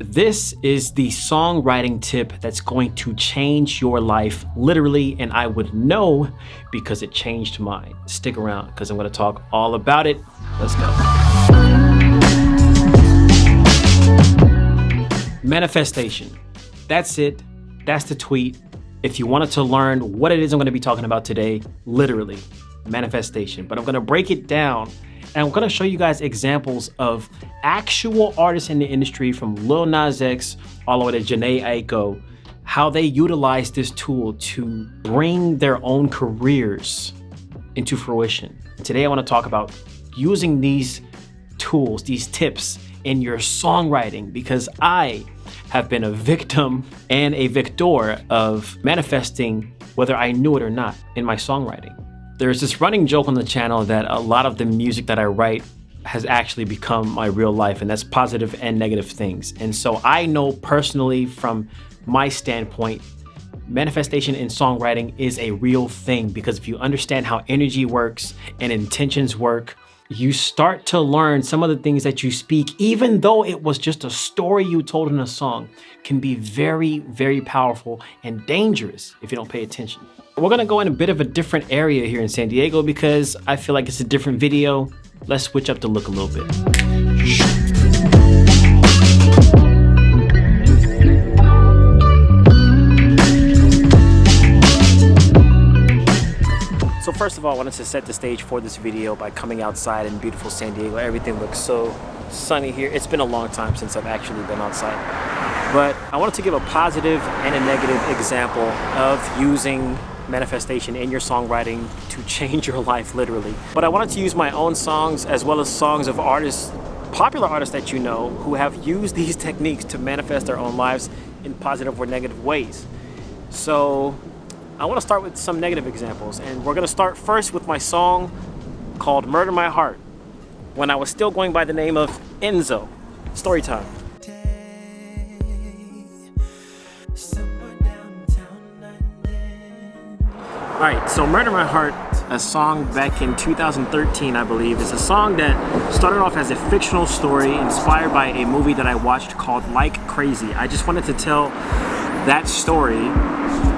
This is the songwriting tip that's going to change your life, literally, and I would know because it changed mine. Stick around because I'm going to talk all about it. Let's go. Manifestation. That's it. That's the tweet. If you wanted to learn what it is I'm going to be talking about today, literally, manifestation. But I'm going to break it down. And I'm gonna show you guys examples of actual artists in the industry, from Lil Nas X all the way to Jhené Aiko, how they utilize this tool to bring their own careers into fruition. Today I wanna talk about using these tools, these tips in your songwriting, because I have been a victim and a victor of manifesting, whether I knew it or not, in my songwriting. There's this running joke on the channel that a lot of the music that I write has actually become my real life, and that's positive and negative things. And so I know personally from my standpoint, manifestation in songwriting is a real thing, because if you understand how energy works and intentions work, you start to learn some of the things that you speak, even though it was just a story you told in a song, can be very, very powerful and dangerous if you don't pay attention. We're gonna go in a bit of a different area here in San Diego because I feel like it's a different video. Let's switch up the look a little bit. So first of all, I wanted to set the stage for this video by coming outside in beautiful San Diego. Everything looks so sunny here. It's been a long time since I've actually been outside. But I wanted to give a positive and a negative example of using manifestation in your songwriting to change your life, literally. But I wanted to use my own songs as well as songs of artists, popular artists that you know, who have used these techniques to manifest their own lives in positive or negative ways. So I want to start with some negative examples, and we're going to start first with my song called Murder My Heart, when I was still going by the name of Enzo. Story time. Alright, so Murder My Heart, a song back in 2013, I believe, is a song that started off as a fictional story inspired by a movie that I watched called Like Crazy. I just wanted to tell that story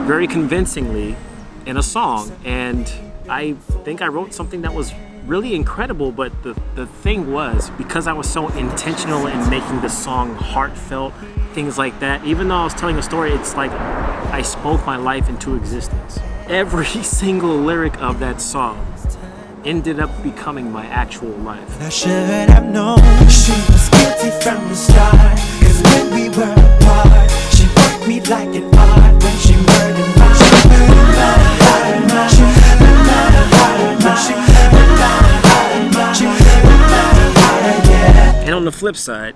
very convincingly in a song, and I think I wrote something that was really incredible, but the thing was, because I was so intentional in making the song heartfelt, things like that, even though I was telling a story, it's like I spoke my life into existence. Every single lyric of that song ended up becoming my actual life. I should have known she was guilty from the start, 'cause when we were apart, she worked me like an art when she murdered my And on the flip side,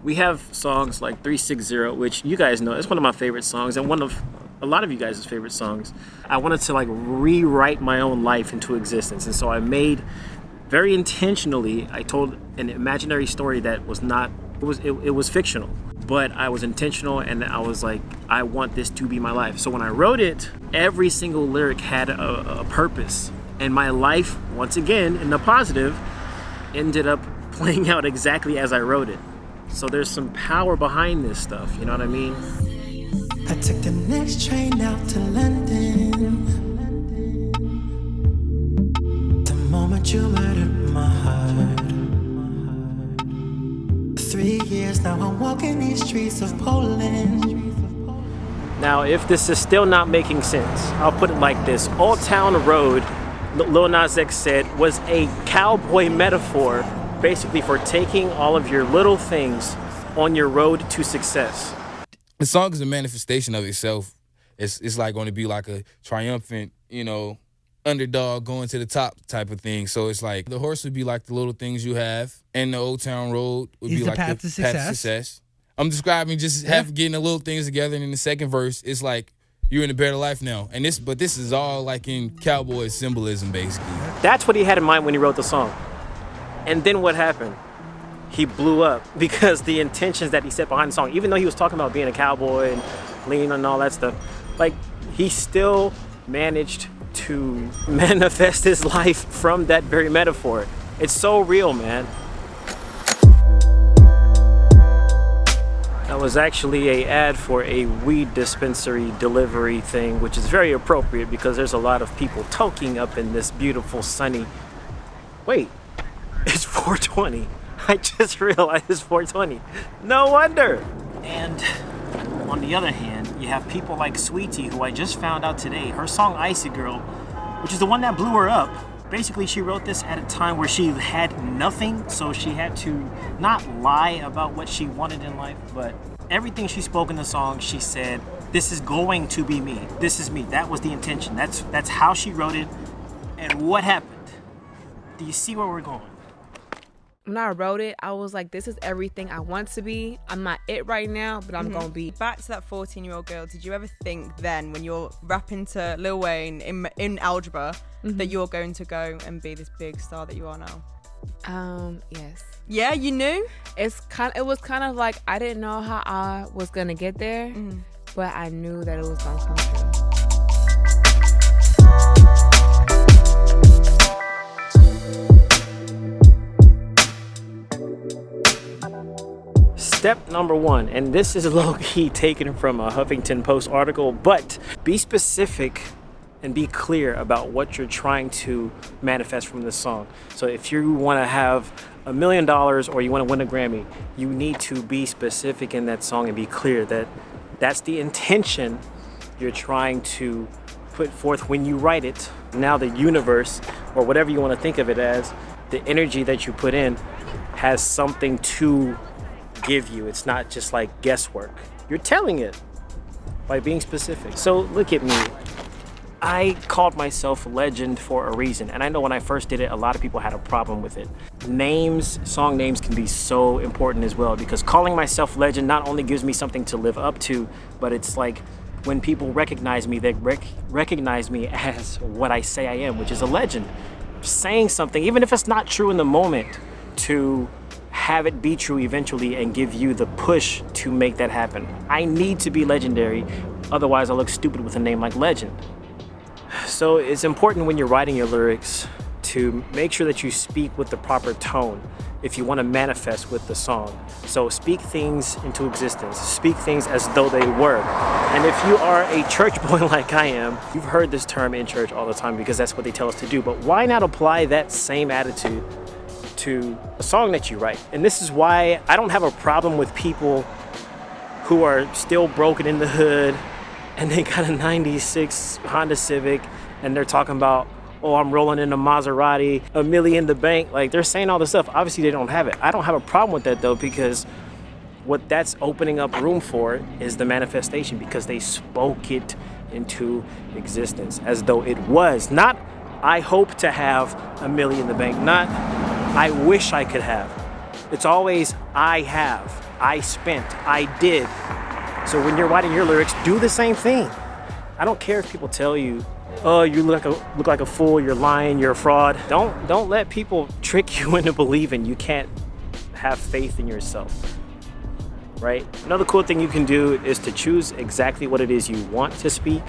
we have songs like 360, which you guys know, it's one of my favorite songs and one of a lot of you guys' favorite songs. I wanted to like rewrite my own life into existence, and so I made, very intentionally, I told an imaginary story that was not, it was fictional, but I was intentional, and I was like, I want this to be my life. So when I wrote it, every single lyric had a purpose, and my life, once again, in the positive, ended up playing out exactly as I wrote it. So there's some power behind this stuff, you know what I mean? I took the next train out to London. The moment you murdered my heart. 3 years now I'm walking these streets of Poland. Now, if this is still not making sense, I'll put it like this. Old Town Road, Lil Nas X said, was a cowboy metaphor, basically for taking all of your little things on your road to success. The song is a manifestation of itself. It's like going to be like a triumphant, underdog going to the top type of thing. So it's like the horse would be like the little things you have, and the Old Town Road would be like the path to success. I'm describing just getting the little things together, and in the second verse, it's like you're in a better life now. And this is all like in cowboy symbolism, basically. That's what he had in mind when he wrote the song. And then what happened? He blew up because the intentions that he set behind the song, even though he was talking about being a cowboy and leaning on all that stuff, like he still managed to manifest his life from that very metaphor. It's so real, man. That was actually a ad for a weed dispensary delivery thing, which is very appropriate because there's a lot of people toking up in this beautiful sunny. Wait, it's 4:20. I just realized it's 4:20. No wonder. And on the other hand, you have people like Sweetie, who I just found out today, her song Icy Girl, which is the one that blew her up. Basically, she wrote this at a time where she had nothing, so she had to not lie about what she wanted in life, but everything she spoke in the song, she said, this is going to be me. This is me. That was the intention. That's how she wrote it. And what happened? Do you see where we're going? When I wrote it, I was like, this is everything I want to be. I'm not it right now, but I'm going to be. Back to that 14-year-old girl, did you ever think then, when you're rapping to Lil Wayne in Algebra, that you're going to go and be this big star that you are now? Yes. Yeah, you knew? It was kind of like, I didn't know how I was going to get there, but I knew that it was going to come true. Step number one, and this is low-key taken from a Huffington Post article, but be specific and be clear about what you're trying to manifest from this song. So if you want to have $1 million or you want to win a Grammy, you need to be specific in that song and be clear that that's the intention you're trying to put forth when you write it. Now the universe, or whatever you want to think of it as, the energy that you put in has something to give you. It's not just like guesswork. You're telling it by being specific. So look at me. I called myself Legend for a reason, and I know when I first did it, a lot of people had a problem with it. Names, song names can be so important as well, because calling myself Legend not only gives me something to live up to, but it's like when people recognize me, they recognize me as what I say I am, which is a legend. Saying something, even if it's not true in the moment, to have it be true eventually and give you the push to make that happen. I need to be legendary, otherwise I look stupid with a name like Legend. So it's important when you're writing your lyrics to make sure that you speak with the proper tone if you want to manifest with the song. So speak things into existence. Speak things as though they were. And if you are a church boy like I am, you've heard this term in church all the time because that's what they tell us to do. But why not apply that same attitude to a song that you write? And this is why I don't have a problem with people who are still broken in the hood and they got a 96 Honda Civic and they're talking about, oh, I'm rolling in a Maserati, $1 million in the bank. Like, they're saying all this stuff. Obviously they don't have it. I don't have a problem with that though, because what that's opening up room for is the manifestation, because they spoke it into existence as though it was. Not, I hope to have $1 million in the bank. Not, I wish I could have. It's always, I have, I spent, I did. So when you're writing your lyrics, do the same thing. I don't care if people tell you, oh, you look like a fool, you're lying, you're a fraud. Don't let people trick you into believing you can't have faith in yourself, right? Another cool thing you can do is to choose exactly what it is you want to speak.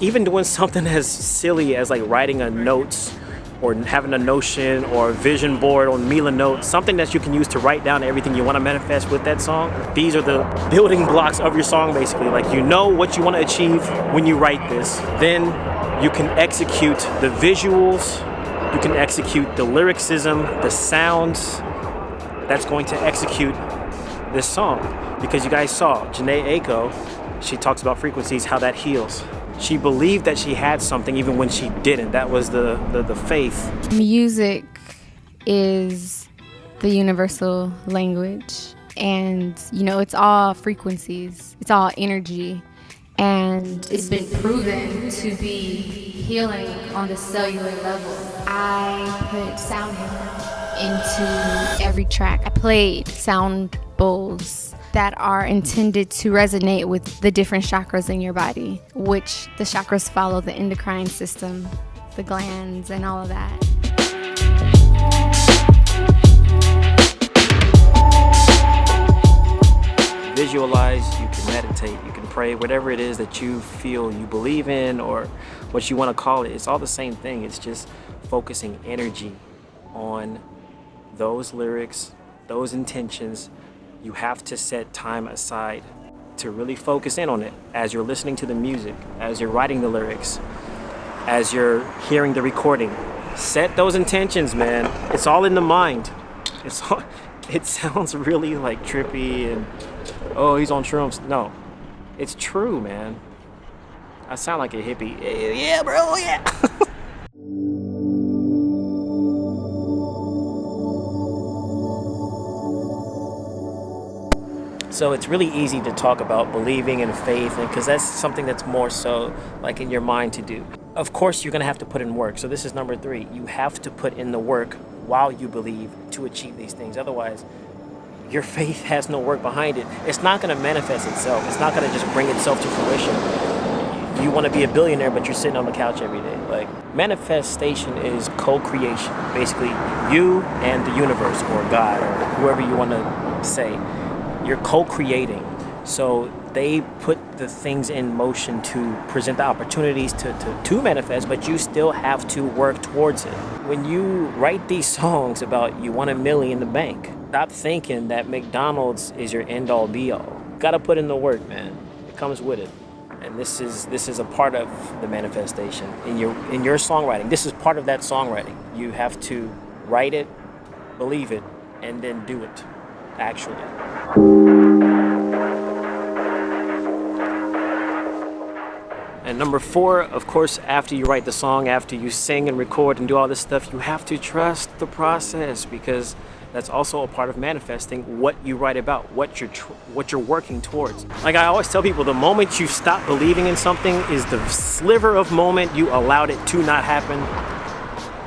Even doing something as silly as like writing a notes or having a Notion or a vision board on Mila Notes, something that you can use to write down everything you want to manifest with that song. These are the building blocks of your song, basically. Like, you know what you want to achieve when you write this. Then you can execute the visuals, you can execute the lyricism, the sounds that's going to execute this song. Because you guys saw Janae Aiko, she talks about frequencies, how that heals. She believed that she had something even when she didn't. That was the faith. Music is the universal language. And, you know, it's all frequencies. It's all energy. And it's been proven to be healing on the cellular level. I put sound into every track. I played sound bowls that are intended to resonate with the different chakras in your body, which the chakras follow the endocrine system, the glands, and all of that. Visualize, you can meditate, you can pray, whatever it is that you feel you believe in or what you want to call it. It's all the same thing. It's just focusing energy on those lyrics, those intentions, You have to set time aside to really focus in on it as you're listening to the music, as you're writing the lyrics, as you're hearing the recording. Set those intentions, man. It's all in the mind. It sounds really like trippy and, oh, he's on shrooms. No, it's true, man. I sound like a hippie. Yeah, bro, yeah. So it's really easy to talk about believing in faith, and because that's something that's more so like in your mind to do. Of course, you're gonna have to put in work. So this is number 3. You have to put in the work while you believe to achieve these things. Otherwise, your faith has no work behind it. It's not gonna manifest itself. It's not gonna just bring itself to fruition. You wanna be a billionaire, but you're sitting on the couch every day. Like, manifestation is co-creation. Basically, you and the universe, or God, or whoever you wanna say. You're co-creating. So they put the things in motion to present the opportunities to manifest, but you still have to work towards it. When you write these songs about you want $1 million in the bank, stop thinking that McDonald's is your end-all be-all. Gotta put in the work, man. It comes with it. And this is a part of the manifestation in your songwriting. This is part of that songwriting. You have to write it, believe it, and then do it, actually. And number 4, of course, after you write the song, after you sing and record and do all this stuff, you have to trust the process, because that's also a part of manifesting what you write about, what you're working towards. Like I always tell people, the moment you stop believing in something is the sliver of moment you allowed it to not happen,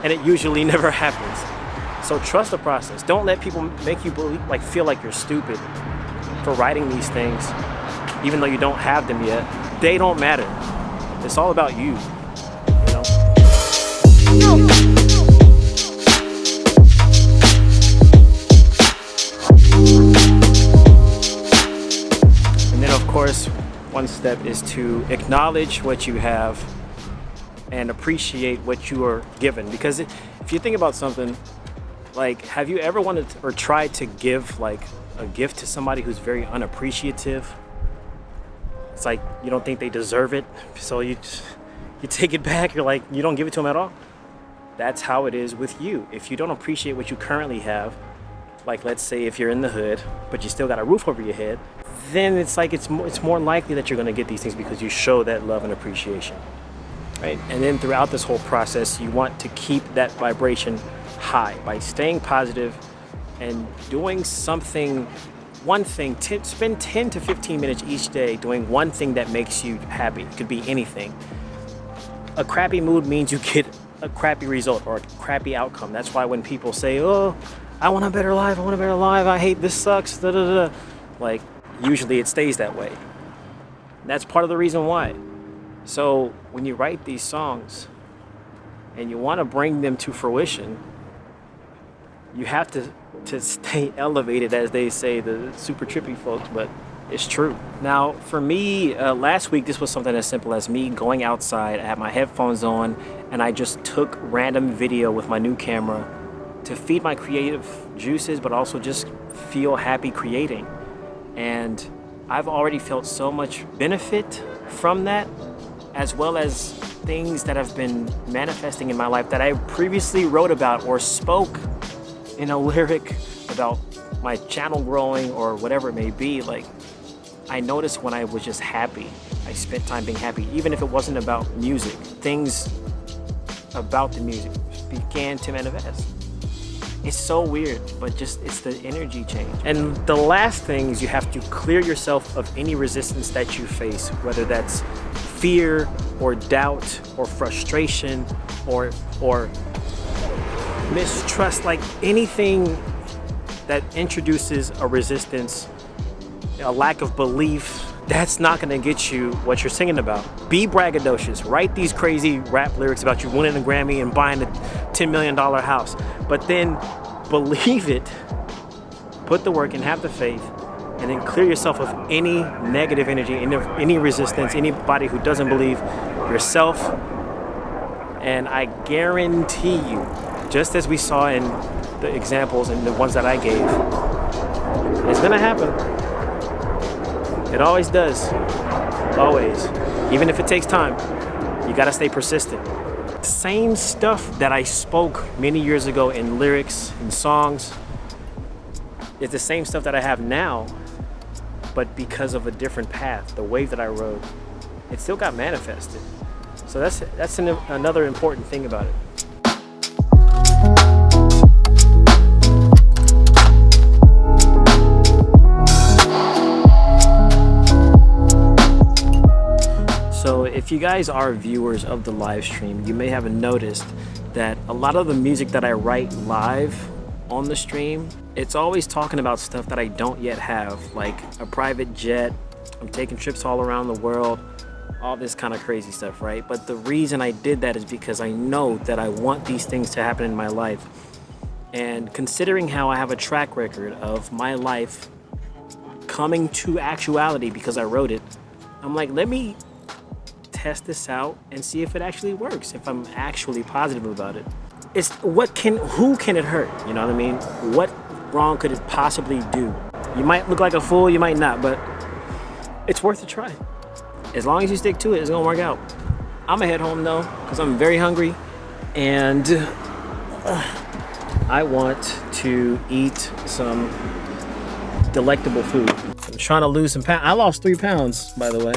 and it usually never happens. So trust the process. Don't let people make you feel like you're stupid for writing these things, even though you don't have them yet. They don't matter. It's all about you, you know? And then, of course, one step is to acknowledge what you have and appreciate what you are given. Because if you think about something, like, have you ever wanted or tried to give like a gift to somebody who's very unappreciative? It's like you don't think they deserve it, so you take it back. You're like, you don't give it to them at all. That's how it is with you. If you don't appreciate what you currently have, like let's say if you're in the hood but you still got a roof over your head, then it's like it's more likely that you're going to get these things because you show that love and appreciation, right? And then throughout this whole process, you want to keep that vibration high by staying positive and doing something. One thing, spend 10 to 15 minutes each day doing one thing that makes you happy. It could be anything. A crappy mood means you get a crappy result or a crappy outcome. That's why when people say, oh, I want a better life, I hate this sucks, da da da, like usually it stays that way. That's part of the reason why. So when you write these songs and you want to bring them to fruition, you have to stay elevated, as they say, the super trippy folks, but it's true. Now, for me, last week, this was something as simple as me going outside. I had my headphones on, and I just took random video with my new camera to feed my creative juices, but also just feel happy creating. And I've already felt so much benefit from that, as well as things that have been manifesting in my life that I previously wrote about or spoke in a lyric about my channel growing or whatever it may be. Like, I noticed when I was just happy, I spent time being happy, even if it wasn't about music. Things about the music began to manifest. It's so weird, but just it's the energy change. And the last thing is you have to clear yourself of any resistance that you face, whether that's fear or doubt or frustration or mistrust, like anything that introduces a resistance, a lack of belief. That's not gonna get you what you're singing about. Be braggadocious. Write these crazy rap lyrics about you winning a Grammy and buying a $10 million house. But then believe it, put the work and have the faith, and then clear yourself of any negative energy, any resistance, anybody who doesn't believe yourself. And I guarantee you, just as we saw in the examples and the ones that I gave, It's gonna happen. It always does. Always. Even if it takes time, you gotta stay persistent. Same stuff that I spoke many years ago in lyrics and songs, it's the same stuff that I have now, but because of a different path, the wave that I rode, it still got manifested. So that's another important thing about it. So if you guys are viewers of the live stream, you may have noticed that a lot of the music that I write live on the stream, it's always talking about stuff that I don't yet have, like a private jet, I'm taking trips all around the world, all this kind of crazy stuff, right? But the reason I did that is because I know that I want these things to happen in my life. And considering how I have a track record of my life coming to actuality because I wrote it, I'm like, let me test this out and see if it actually works, if I'm actually positive about it. It's who can it hurt? You know what I mean? What wrong could it possibly do? You might look like a fool, you might not, but it's worth a try. As long as you stick to it, it's gonna work out. I'm gonna head home though, because I'm very hungry and I want to eat some delectable food. I'm trying to lose some pounds. I lost 3 pounds, by the way.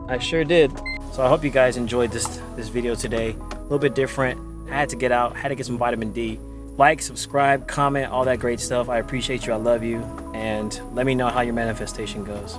I sure did. So I hope you guys enjoyed this video today. A little bit different. I had to get out, had to get some vitamin D. Like, subscribe, comment, all that great stuff. I appreciate you, I love you. And let me know how your manifestation goes.